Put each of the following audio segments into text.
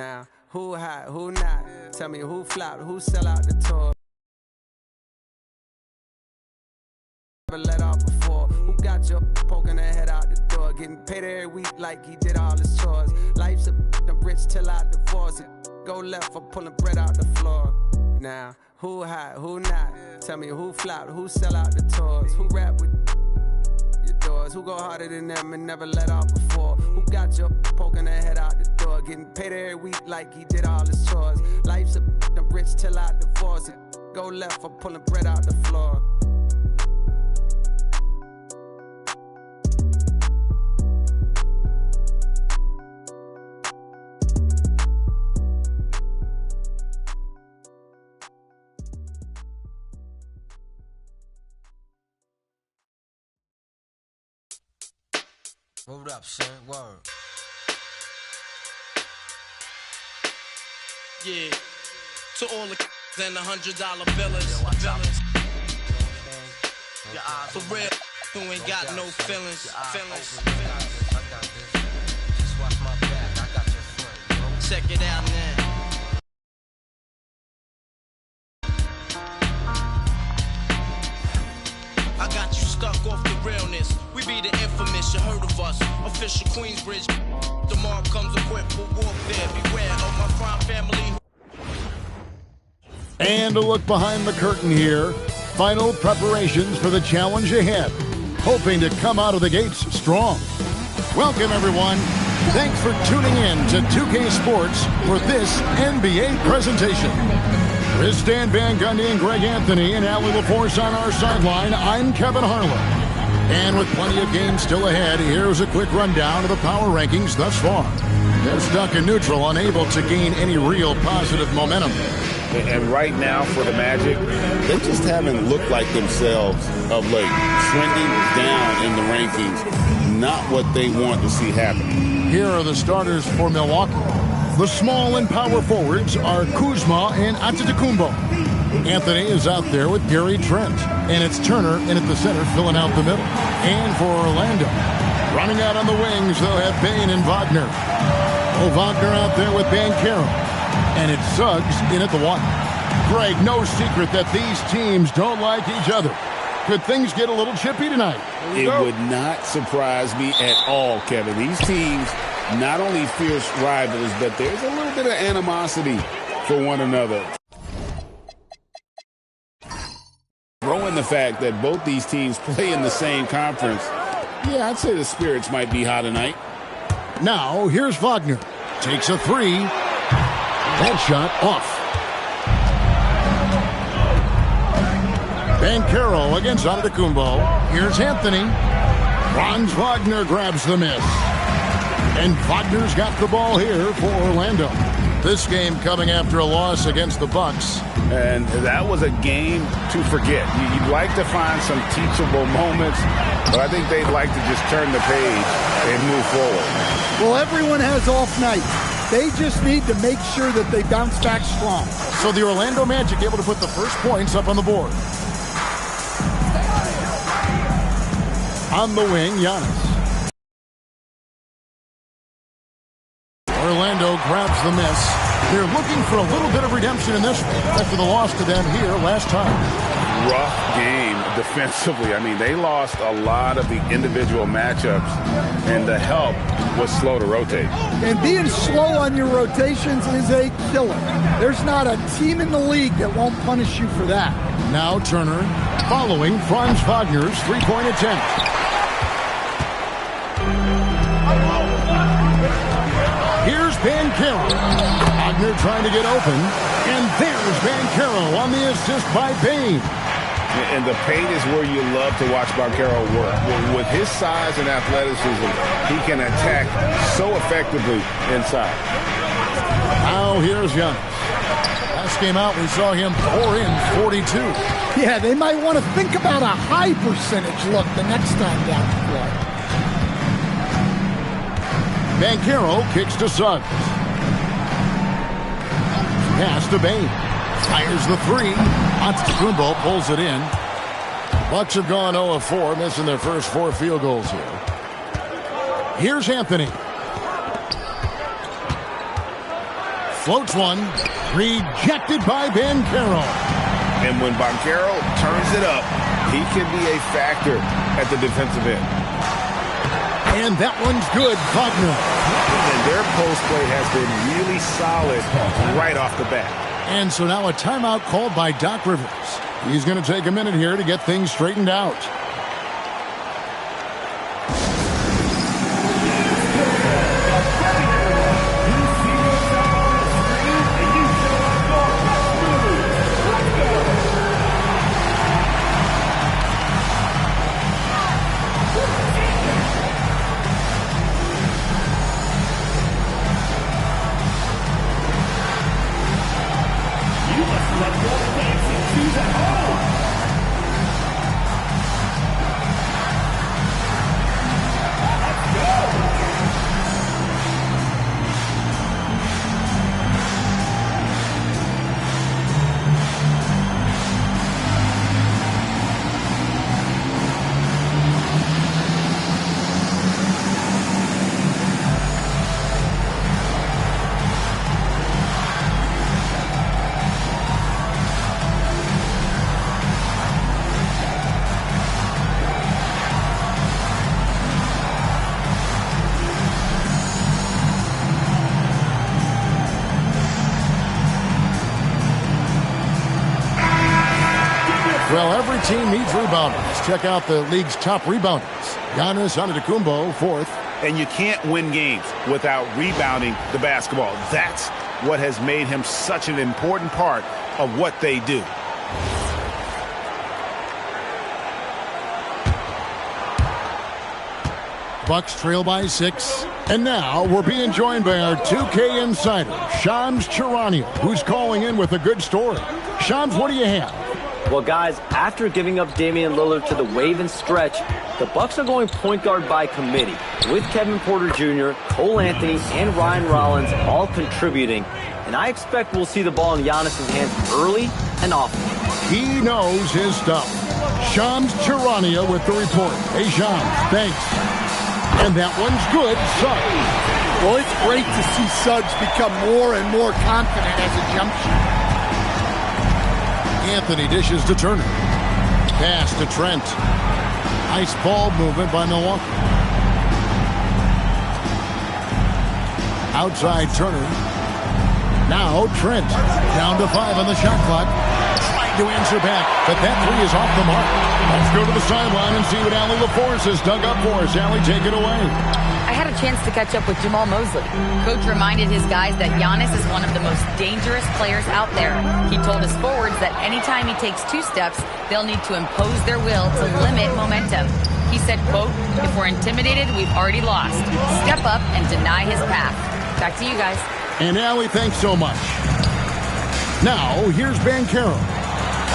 Now, who hot, who not? Tell me who flopped, who sell out the tour. Never let off before. Who got your poking their head out the door? Getting paid every week like he did all his chores. Life's a rich till I divorce it. Go left for pulling bread out the floor. Now, who hot, who not? Tell me who flopped, who sell out the tours. Who rap with your doors? Who go harder than them and never let off before? Who got your poking their head out the door? Getting paid every week like he did all his chores. Life's a rich till I divorce it. Go left for pulling bread out the floor. Hold up, son. Word. Yeah. To all the and the $100 billers. For real, who ain't got no feelings. Just watch my back. I got your front. Check it out now. I got you stuck off the realness. We be the infamous, you heard of us. Official Queensbridge. Tomorrow comes equipped for warfare. Beware of my crime family. And a look behind the curtain here. Final preparations for the challenge ahead. Hoping to come out of the gates strong. Welcome, everyone. Thanks for tuning in to 2K Sports for this NBA presentation. With Stan Van Gundy and Greg Anthony and Allie LaForce on our sideline, I'm Kevin Harlan. And with plenty of games still ahead, here's a quick rundown of the power rankings thus far. They're stuck in neutral, unable to gain any real positive momentum. And right now for the Magic, they just haven't looked like themselves of late. Trending down in the rankings, not what they want to see happen. Here are the starters for Milwaukee. The small and power forwards are Kuzma and Antetokounmpo. Anthony is out there with Gary Trent. And it's Turner in at the center filling out the middle. And for Orlando, running out on the wings, they'll have Bane and Wagner. Wagner out there with Banchero. And it's Suggs in at the one. Greg, no secret that these teams don't like each other. Could things get a little chippy tonight? It would not surprise me at all, Kevin. These teams not only fierce rivals, but there's a little bit of animosity for one another. Throw in the fact that both these teams play in the same conference. Yeah, I'd say the spirits might be high tonight. Now, here's Wagner. Takes a three. That shot off. Banchero against Antetokounmpo. Here's Anthony. Franz Wagner grabs the miss. And Wagner's got the ball here for Orlando. This game coming after a loss against the Bucks. And that was a game to forget. You'd like to find some teachable moments, but I think they'd like to just turn the page and move forward. Well, everyone has off nights. They just need to make sure that they bounce back strong. So the Orlando Magic able to put the first points up on the board. On the wing, Giannis. Orlando grabs the miss. They're looking for a little bit of redemption in this one after the loss to them here last time. Rough game defensively. I mean, they lost a lot of the individual matchups, and the help was slow to rotate. And being slow on your rotations is a killer. There's not a team in the league that won't punish you for that. Now Turner following Franz Wagner's three-point attempt. Here's Banchero. Wagner trying to get open. And there's Banchero on the assist by Bane. And the paint is where you love to watch Banchero work. With his size and athleticism, he can attack so effectively inside. Now here's Giannis. Last game out, we saw him pour in 42. Yeah, they might want to think about a high percentage look the next time down the floor. Banchero kicks to Suggs. Pass to Bane. Fires the three. Antetokounmpo pulls it in. Bucks have gone 0 of 4, missing their first 4 field goals here. Here's Anthony. Floats one. Rejected by Banchero. And when Banchero turns it up, he can be a factor at the defensive end. And that one's good, Wagner. And their post play has been really solid right off the bat. And so now a timeout called by Doc Rivers. He's going to take a minute here to get things straightened out. Well, every team needs rebounders. Check out the league's top rebounders. Giannis Antetokounmpo, fourth. And you can't win games without rebounding the basketball. That's what has made him such an important part of what they do. Bucks trail by 6. And now we're being joined by our 2K insider, Shams Charania, who's calling in with a good story. Shams, what do you have? Well, guys, after giving up Damian Lillard to the wave and stretch, the Bucks are going point guard by committee, with Kevin Porter Jr., Cole Anthony, and Ryan Rollins all contributing. And I expect we'll see the ball in Giannis' hands early and often. He knows his stuff. Shams Charania with the report. Hey, Shams, thanks. And that one's good, Suggs. Well, it's great to see Suggs become more and more confident as a jump shooter. Anthony dishes to Turner. Pass to Trent. Nice ball movement by Milwaukee. Outside Turner. Now Trent. Down to 5 on the shot clock. Trying to answer back, but that three is off the mark. Let's go to the sideline and see what Allie LaForce has dug up for us. Allie, take it away. I had a chance to catch up with Jamal Mosley. Coach reminded his guys that Giannis is one of the most dangerous players out there. He told his forwards that anytime he takes 2 steps, they'll need to impose their will to limit momentum. He said, quote, "If we're intimidated, we've already lost. Step up and deny his path." Back to you guys. And Allie, thanks so much. Now, here's Banchero.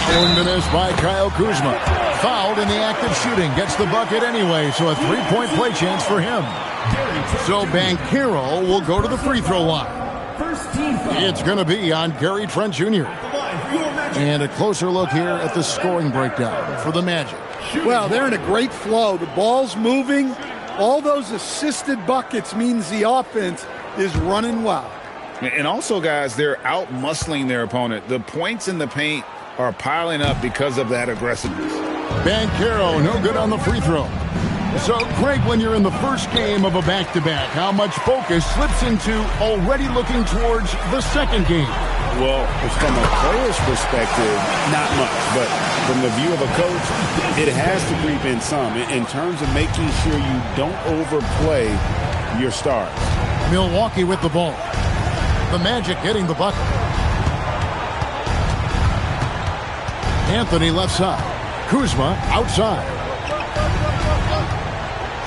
Owned miss by Kyle Kuzma. Fouled in the act of shooting. Gets the bucket anyway, so a 3-point play chance for him. So Banchero will go to the free throw line. It's going to be on Gary Trent Jr. And a closer look here at the scoring breakdown for the Magic. Well, they're in a great flow. The ball's moving. All those assisted buckets means the offense is running well. And also, guys, they're out-muscling their opponent. The points in the paint are piling up because of that aggressiveness. Banchero, no good on the free throw. So, Greg, when you're in the first game of a back-to-back, how much focus slips into already looking towards the second game? Well, from a player's perspective, not much. But from the view of a coach, it has to creep in some in terms of making sure you don't overplay your stars. Milwaukee with the ball. The Magic getting the bucket. Anthony left side. Kuzma outside.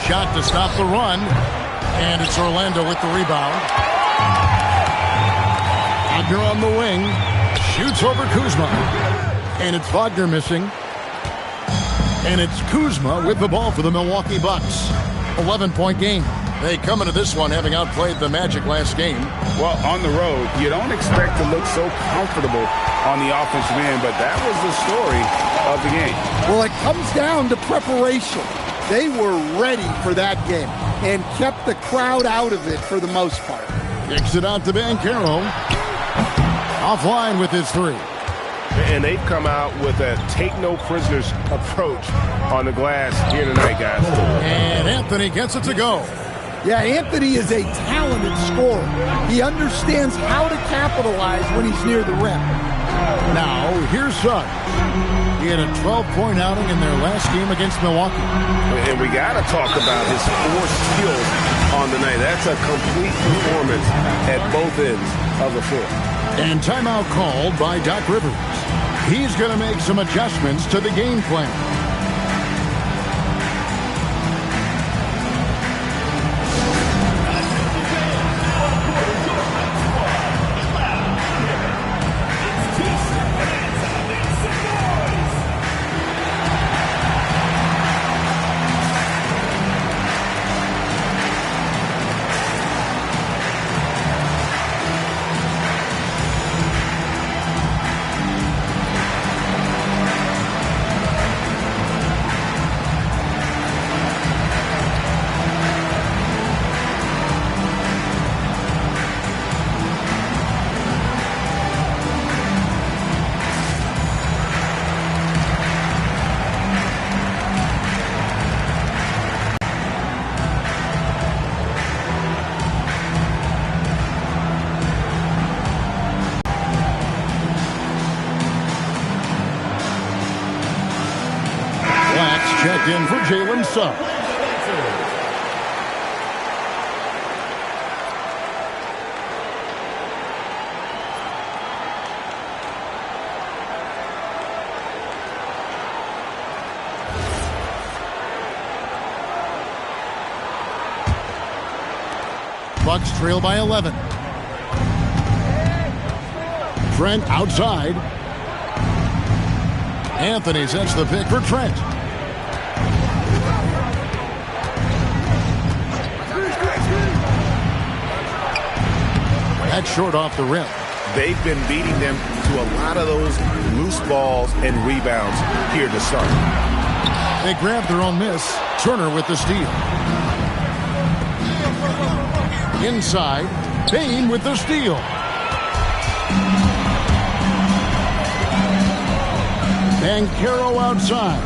Shot to stop the run. And it's Orlando with the rebound. Wagner on the wing. Shoots over Kuzma. And it's Wagner missing. And it's Kuzma with the ball for the Milwaukee Bucks. 11-point game. They come into this one having outplayed the Magic last game. Well, on the road, you don't expect to look so comfortable on the offensive end, but that was the story of the game. Well, it comes down to preparation. They were ready for that game and kept the crowd out of it for the most part. Kicks it out to Banchero. Offline with his three. And they've come out with a take-no-prisoners approach on the glass here tonight, guys. And Anthony gets it to go. Yeah, Anthony is a talented scorer. He understands how to capitalize when he's near the rim. Now, here's Suggs. He had a 12-point outing in their last game against Milwaukee. And we got to talk about his force skills on the night. That's a complete performance at both ends of the floor. And timeout called by Doc Rivers. He's going to make some adjustments to the game plan. Checked in for Jalen Suggs. Bucks trail by 11. Trent outside. Anthony sets the pick for Trent. That's short off the rim. They've been beating them to a lot of those loose balls and rebounds here to start. They grab their own miss. Turner with the steal. Inside, Bain with the steal. Banchero outside.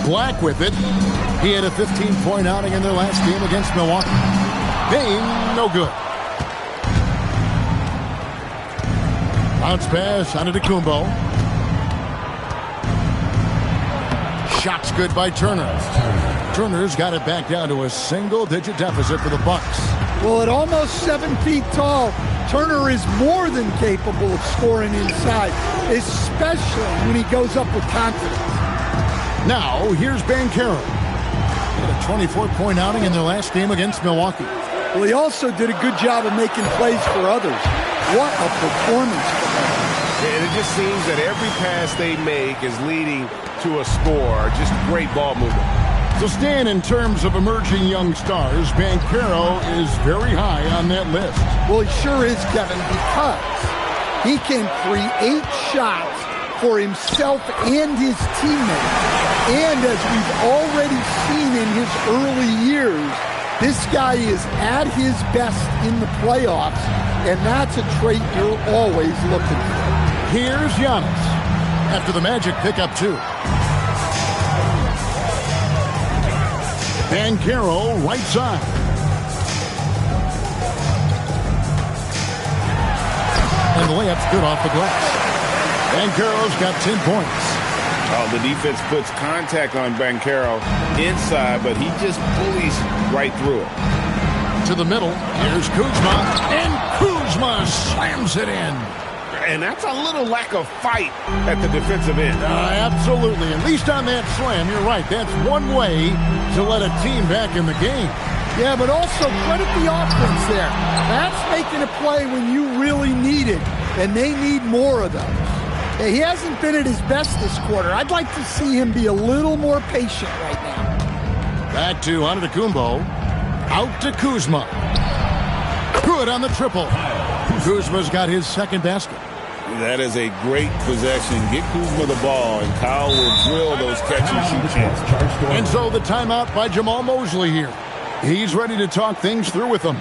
Black with it. He had a 15-point outing in their last game against Milwaukee. Bain, no good. Bounce pass onto Kumbo. Shot's good by Turner. Turner's got it back down to a single-digit deficit for the Bucks. Well, at almost 7 feet tall, Turner is more than capable of scoring inside, especially when he goes up with confidence. Now, here's Banchero. He had a 24-point outing in their last game against Milwaukee. Well, he also did a good job of making plays for others. What a performance for him. And it just seems that every pass they make is leading to a score. Just great ball movement. To stand in terms of emerging young stars, Banchero is very high on that list. Well, he sure is, Kevin, because he can create shots for himself and his teammates. And as we've already seen in his early years, this guy is at his best in the playoffs, and that's a trait you're always looking for. Here's Giannis after the Magic pick up 2. Banchero right side. And the layup's good off the glass. Banchero's got 10 points. Oh, the defense puts contact on Banchero inside, but he just bullies right through it. To the middle, here's Kuzma, and Kuzma slams it in. And that's a little lack of fight at the defensive end. Absolutely. At least on that slam, you're right. That's one way to let a team back in the game. Yeah, but also credit the offense there. That's making a play when you really need it, and they need more of those. He hasn't been at his best this quarter. I'd like to see him be a little more patient right now. Back to Antetokounmpo. Out to Kuzma. Good on the triple. Kuzma's got his second basket. That is a great possession. Get Kuzma the ball, and Kyle will drill those catch-and-shoot chances. And so the timeout by Jamal Mosley here. He's ready to talk things through with them.